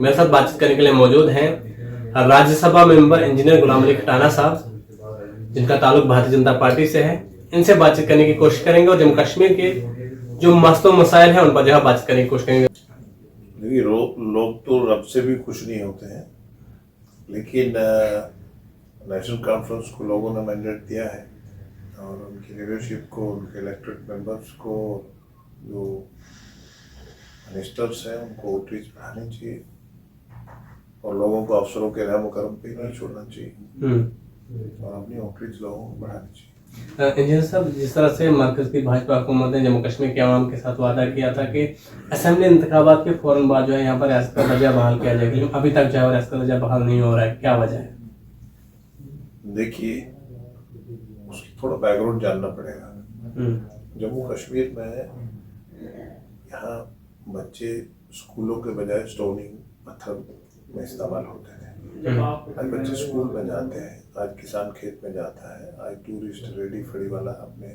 मेरे साथ बातचीत करने के लिए मौजूद हैं राज्यसभा मेंबर इंजीनियर गुलाम अली खटाना साहब, जिनका ताल्लुक भारतीय जनता पार्टी से है। इनसे बातचीत करने की कोशिश करेंगे और जम्मू कश्मीर के जो मसलों मसाइल हैं उन पर जो है बातचीत करने की कोशिश करेंगे। देखिए, लोग तो रब से भी खुश नहीं होते हैं, लेकिन नेशनल कॉन्फ्रेंस को लोगों ने मैंडेट दिया है और उनकी लीडरशिप को, उनके इलेक्टेड मेंबर्स को, जो मिनिस्टर्स हैं उनको आउटरीच बढ़ानी चाहिए और लोगों को अफसरों के रहम करम पे नहीं छोड़ना चाहिए और अपनी आउटरीच लोगों को बढ़ानी चाहिए। इंजीनियर साहब, जिस तरह से मरकज की भाजपा हुकूमत ने जम्मू कश्मीर के आवाम के साथ वादा किया था कि असेंबली इंतखाबात के फौरन बाद जो है यहाँ पर रियासत का दर्जा बहाल किया जाएगा, लेकिन अभी तक जो है रियासत का दर्जा बहाल नहीं हो रहा है, क्या वजह है? देखिए, उसकी थोड़ा बैकग्राउंड जानना पड़ेगा। जम्मू कश्मीर में यहाँ बच्चे स्कूलों के बजाय स्टोनिंग पत्थर में इस्तेमाल होते थे। आज बच्चे स्कूल में जाते हैं, आज किसान खेत में जाता है, आज टूरिस्ट रेडी फड़ी वाला अपने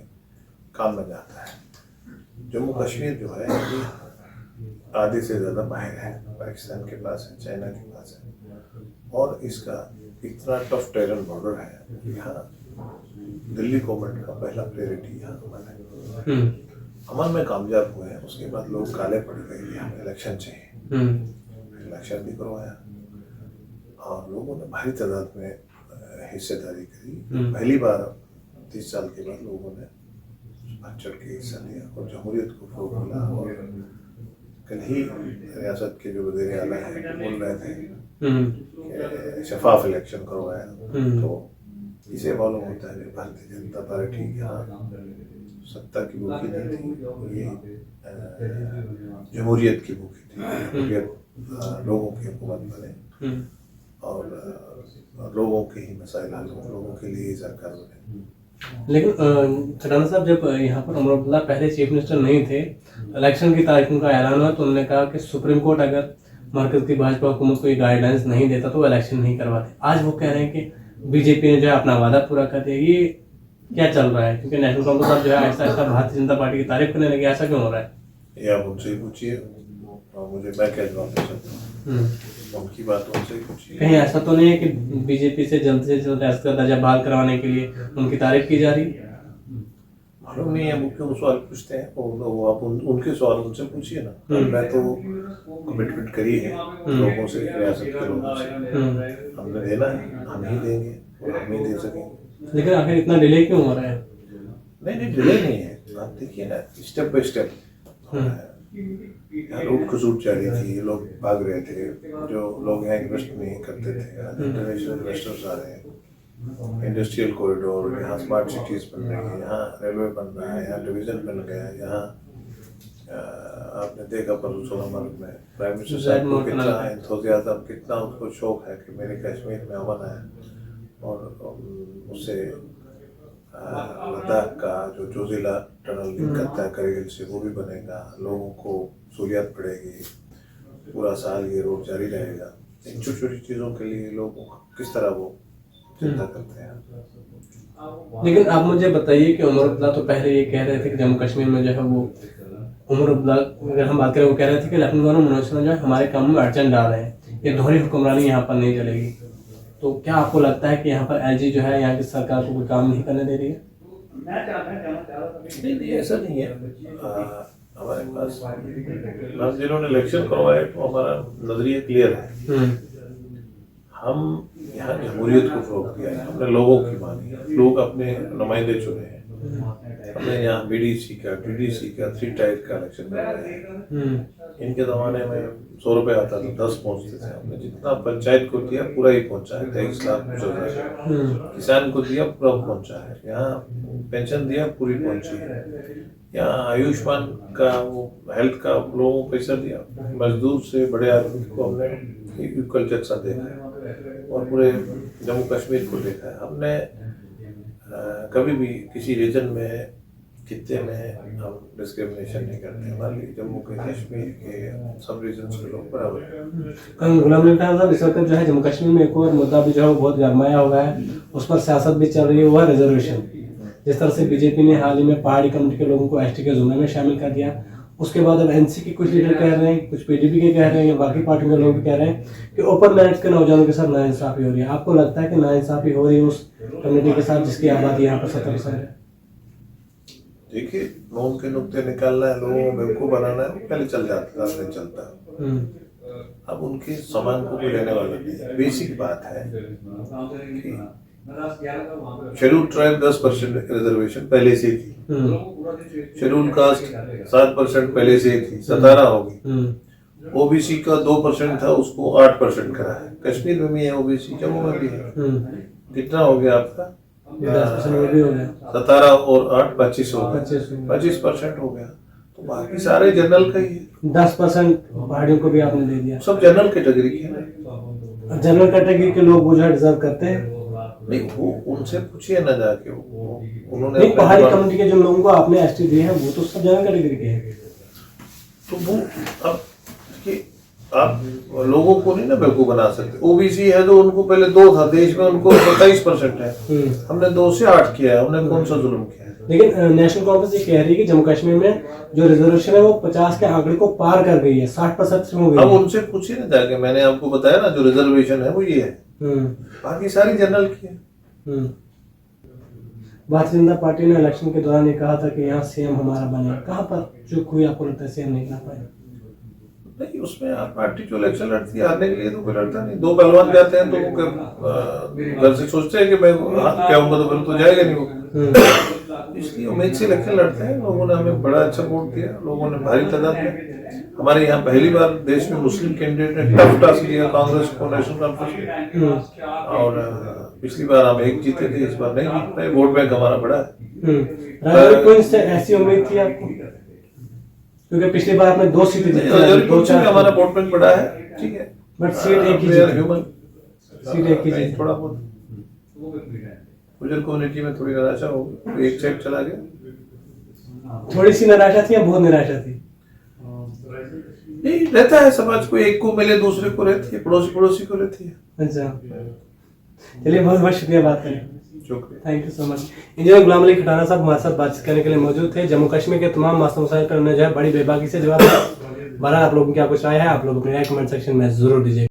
काम में जाता है। जम्मू कश्मीर जो है आधे से ज़्यादा बाहर है, पाकिस्तान के पास है, चाइना के पास है और इसका इतना टफ टेरन बॉर्डर है। यहाँ दिल्ली गवर्नमेंट का पहला प्रायोरिटी यहाँ अमन है। अमन में कामयाब हुए हैं, उसके बाद लोग काले पड़ गए, हमें इलेक्शन चाहिए। इलेक्शन भी करवाया और लोगों ने भारी तादाद में हिस्सेदारी करी। पहली बार 30 साल के बाद लोगों ने बढ़ चढ़ के हिस्सा लिया और जमहूरियत को फरोग मिला। और कल ही रियासत के जो वज़ीर आला हैं बोल रहे थे कि शफाफ इलेक्शन करवाया, तो इसे मालूम होता है कि भारतीय जनता पार्टी यहाँ सत्ता की भूखी नहीं थी, ये जमहूरियत की भूखी थी। जमहूरियत लोगों की हुकूमत बने और लोगों के ही मसाइल हल हो, लोगों के लिए ही सरकार बने। लेकिन खटाना साहब, जब यहाँ पर उमर अब्दुल्ला पहले चीफ मिनिस्टर नहीं थे, इलेक्शन की तारीखों का ऐलान हुआ तो उन्होंने कहा कि सुप्रीम कोर्ट अगर मरकज की भाजपा हुकूमत को ये गाइडलाइंस नहीं देता तो वो इलेक्शन नहीं करवाते। आज वो कह रहे हैं कि बीजेपी ने जो है अपना वादा पूरा कर दिया। ये क्या चल रहा है? क्योंकि नेशनल कांफ्रेंस साहब जो है आहिस्ता आहिस्ता भारतीय जनता पार्टी की तारीफ करने लगे, ऐसा क्यों हो रहा है? ये आप उनसे ही पूछिए और मुझे मैं क्या जवाब दे सकता हूँ, उनकी बात उनसे ही पूछिए। कहीं ऐसा तो नहीं है कि बीजेपी से जल्द रियासत का दर्जा बहाल करवाने के लिए उनकी तारीफ की जा रही है? मालूम नहीं है, वो क्यों सवाल पूछते हैं, वो आप उनके सवाल उनसे पूछिए ना। मैं तो कमिटमेंट करी है लोगों से, रियासत के लोगों से, हमने देना है, हम ही देंगे और हम ही दे सकेंगे। लेकिन आखिर इतना डिले क्यों हो रहा है? नहीं, डिले नहीं है। आप देखिए ना, स्टेप बाय स्टेप यहाँ लूट खसूट जारी थी, लोग भाग रहे थे, जो लोग यहाँ इन्वेस्ट नहीं करते थे, इंटरनेशनल इन्वेस्टर्स आ रहे हैं, इंडस्ट्रियल कॉरिडोर, यहाँ स्मार्ट सिटीज बन रही है, यहाँ रेलवे बन रहा है, यहाँ डिवीजन बन गया, यहाँ आपने देखा परसों सोनामर्ग में प्राइम मिनिस्टर साहब को कितना एंथुसियाज्म, कितना उसको शौक है कि मेरे कश्मीर में अमन है और उससे लद्दाख का जो जोजिला टनल लिंक करता है करगिल से, वो भी बनेगा, लोगों को सहूलियत पड़ेगी, पूरा साल ये रोड जारी रहेगा। इन छोटी छोटी चीज़ों के लिए लोग किस तरह वो चिंता करते हैं। लेकिन आप मुझे बताइए कि उमर अब्दुल्ला तो पहले ये कह रहे थे कि जम्मू कश्मीर में जो है वो उमर अब्दुल्ला, अगर हम बात करें, वो कह रहे थे कि लेफ्टिनेंट गवर्नर मनोज सिन्हा जो है हमारे काम में अड़चन डाल रहे हैं, ये दोहरी हुक्मरानी यहाँ पर नहीं चलेगी। तो क्या आपको लगता है कि यहाँ पर एलजी जो है यहाँ की सरकार को कोई काम नहीं करने दे रही है? नहीं, ऐसा नहीं है। हमारे पास जिन्होंने इलेक्शन करवाए तो हमारा नजरिया क्लियर है। हम यहाँ जमहूरियत को फरोग दिया है, हमने लोगों की मानी है, लोग अपने नुमाइंदे चुने हैं। हमने यहाँ बीडीसी का, डीडीसी का 3 टायर का इलेक्शन करवाया है। इनके ज़माने में 100 रुपये आता था, 10 पहुँचते थे। हमने जितना पंचायत को दिया पूरा ही पहुँचा है, 23 लाख किसान को दिया पूरा पहुँचा है। यहाँ पेंशन दिया पूरी पहुँची है। यहाँ आयुष्मान का, वो हेल्थ का लोगों को पैसा दिया, मजदूर से बड़े आदमी को हमने इक्वल जैसा देखा है और पूरे जम्मू कश्मीर को देखा है। हमने कभी भी किसी रीजन में, खित्ते में हम डिस्क्रिमिनेशन नहीं करते। हमारे लिए जम्मू के, कश्मीर के सब रीजन के लोग बराबर हैं। गुलाम अली खटाना साहब, इस वक्त जो है जम्मू कश्मीर में एक और मुद्दा भी जो है बहुत गरमाया हुआ है, उस पर सियासत भी चल रही है, वो है रिजर्वेशन। जिस तरह से बीजेपी ने हाल ही में पहाड़ी कम्युनिटी के लोगों को एसटी के जुमरे में शामिल कर दिया, उसके बाद अब एनसी के कुछ लीडर कह रहे हैं, कुछ पीडीपी के कह रहे हैं, या बाकी पार्टियों के लोग भी कह रहे हैं कि ओपन मेरिट के नौजवानों के साथ नाइंसाफी हो रही है। आपको लगता है कि नाइंसाफी हो रही है उस कम्युनिटी के साथ जिसकी आबादी यहाँ पर 70% है? देखिए, नोम के नुक्ते निकालना है, लोगों को बेवकूफ बनाना है, वो पहले चल जाता है, चलता है। अब उनके सामान को कोई लेने वाला नहीं। बेसिक बात है कि शेड्यूल ट्राइब 10% रिजर्वेशन पहले से थी, शेड्यूल कास्ट 7% पहले से थी, 17 होगी। ओबीसी का 2% था, उसको 8% करा है। कश्मीर में भी है ओबीसी, जम्मू में भी है। कितना हो गया आपका? 17 और 8 25 हो गया, 25% हो गया। तो बाकी सारे जनरल का ही है। 10% पहाड़ियों को भी आपने दे दिया। सब जनरल कैटेगरी के हैं। जनरल कैटेगरी के लोग वो डिजर्व करते हैं। नहीं, वो उनसे पूछिए ना जाके, उन्होंने नहीं, पहाड़ी कम्युनिटी के जो लोगों को आपने एसटी दिए हैं वो तो सब जनरल कैटेगरी के हैं। तो वो अब कि आप लोगों को नहीं ना बेवकूफ बना सकते। ओबीसी है तो उनको पहले 2 था देश में, उनको 27% है। हमने 2 से 8 किया है, हमने कौन सा जुल्म किया है? लेकिन नेशनल कांफ्रेंस ये कह रही है कि जम्मू कश्मीर में जो रिजर्वेशन है वो 50 के आंकड़े को पार कर गई है, 60% हो गई है। अब उनसे पूछिए ना जाके, मैंने आपको बताया ना जो रिजर्वेशन है वो ये है, बाकी सारी जनरल की है। भारतीय जनता पार्टी ने इलेक्शन के दौरान ये कहा था कि यहाँ सीएम हमारा बने। कहाँ पर चूक हुई आपको लगता है सीएम नहीं बना पाए? नहीं, उसमें पार्टी जो इलेक्शन लड़ती है हारने के लिए तो कोई लड़ता नहीं। 2 पहलवान जाते हैं तो वो घर से सोचते हैं कि मैं क्या होगा तो फिर तो जाएगा नहीं वो। इसलिए उम्मीद से इलेक्शन लड़ते हैं। लोगों ने हमें बड़ा अच्छा वोट दिया, लोगों ने भारी तादाद में। हमारे यहाँ पहली बार देश में मुस्लिम कैंडिडेट ने टफ टास्क दिया कांग्रेस को, नेशनल कॉन्फ्रेंस। और पिछली बार हम 1 जीते थे, इस बार नहीं जीत पाए। वोट बैंक हमारा बड़ा है। ऐसी उम्मीद थी आपको? क्योंकि पिछली बार आपने 2 सीटें जीती, हमारा वोट बैंक बड़ा है, ठीक है, बट सीट एक ही जीती, थोड़ा बहुत गुजर कम्युनिटी में थोड़ी निराशा होगी, एक साइड चला गया। थोड़ी सी निराशा थी या बहुत निराशा थी? नहीं, रहता है समाज को, एक को मिले दूसरे को रहती है, पड़ोसी को रहती है। अच्छा, चलिए बहुत बहुत शुक्रिया बात करने। Thank you so much. Engineer Ghulam Ali Khatana sahab हमारे साथ बातचीत करने के लिए मौजूद थे। जम्मू कश्मीर के तमाम मसले मसाइल पर उन्होंने जो है बड़ी बेबाकी से जवाब दिया। बहरहाल आप लोगों की क्या कुछ राय है, आप लोग अपनी राय कमेंट सेक्शन में जरूर दीजिए।